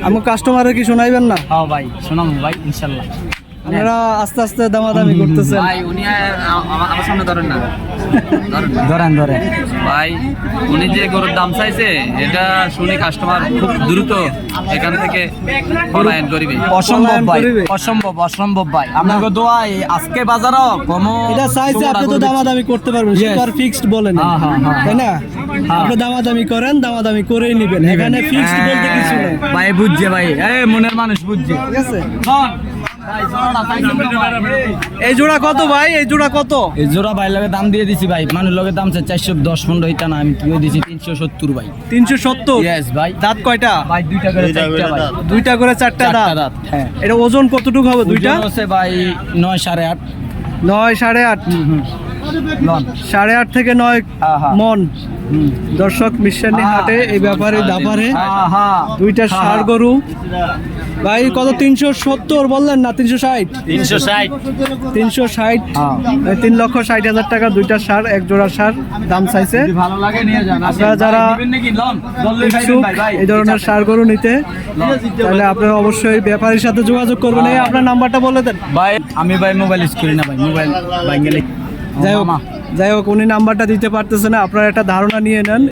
আমি কাস্টমারে কি শোনাইবেন না? হ্যাঁ ভাই শোনাবো ভাই ইনশাল্লাহ। আপনারা আস্তে আস্তে দামাদামি করতেছেন ভাই উনি আমার সামনে ধরেন না, ধরেন ধরেন ভাই উনি যে গরুর দাম চাইছে এটা শুনে কাস্টমার খুব দ্রুত এখান থেকে পলায়ন করবে। অসম্ভব ভাই, করিবে। অসম্ভব ভাই। আপনাকে দোয়া আজকে বাজারও কমো এটা চাইছে আপনি তো দামাদামি করতে পারবেন, Yes. সেটা ফিক্সড বলেন হ্যাঁ, হ্যাঁ, হ্যাঁ। তাই না? আপনি দামাদামি করেন, দামাদামি করেই নিবেন, এখানে ফিক্সড বলতে কিছু নেই। ভাই বুঝছে ভাই, মনের মানুষ বুঝছে। ঠিক আছে। এই জোড়া কত ভাই? এই জোড়া কত? এই জোড়া ভাই লগে দাম দিয়ে দিছি ভাই, মানুষ লগে দাম চাই 410 হইতা না, আমি তুই দিছি 370 ভাই। 370? ইয়েস ভাই। দাঁত কয়টা? ভাই দুইটা করে চারটা ভাই। দুইটা করে চারটা চারটা দাঁত। দাঁত, হ্যাঁ। এটা ওজন কতটুকু হবে দুইটা? ওজন হচ্ছে ভাই 9 8.5 9 8.5 লন। 8.5 থেকে 9 হ্যাঁ, হ্যাঁ। মন। দর্শক মিশানি হাটে এই ব্যাপারে দাপারে দুইটা ষাঁড় গরু ভাই কত? 370 বললেন না? 360? 360 3,60,000 টাকা দুইটা ষাঁড়, এক জোড়া ষাঁড় দাম চাইছে। ভালো লাগে নিয়ে যান। আপনারা যারা ইচ্ছুক এই ধরনের ষাঁড় গরু নিতে, তাহলে আপনারা অবশ্যই ব্যাপারীর সাথে যোগাযোগ করবেন। এই আপনার নাম্বারটা বলে দেন ভাই। আমি ভাই মোবাইল ইউজ করি না ভাই, মোবাইল ভাই গেলে যাই হোক উনি নাম্বারটা দিতে পারতেছে না, আপনারা একটা ধারণা নিয়ে নেন।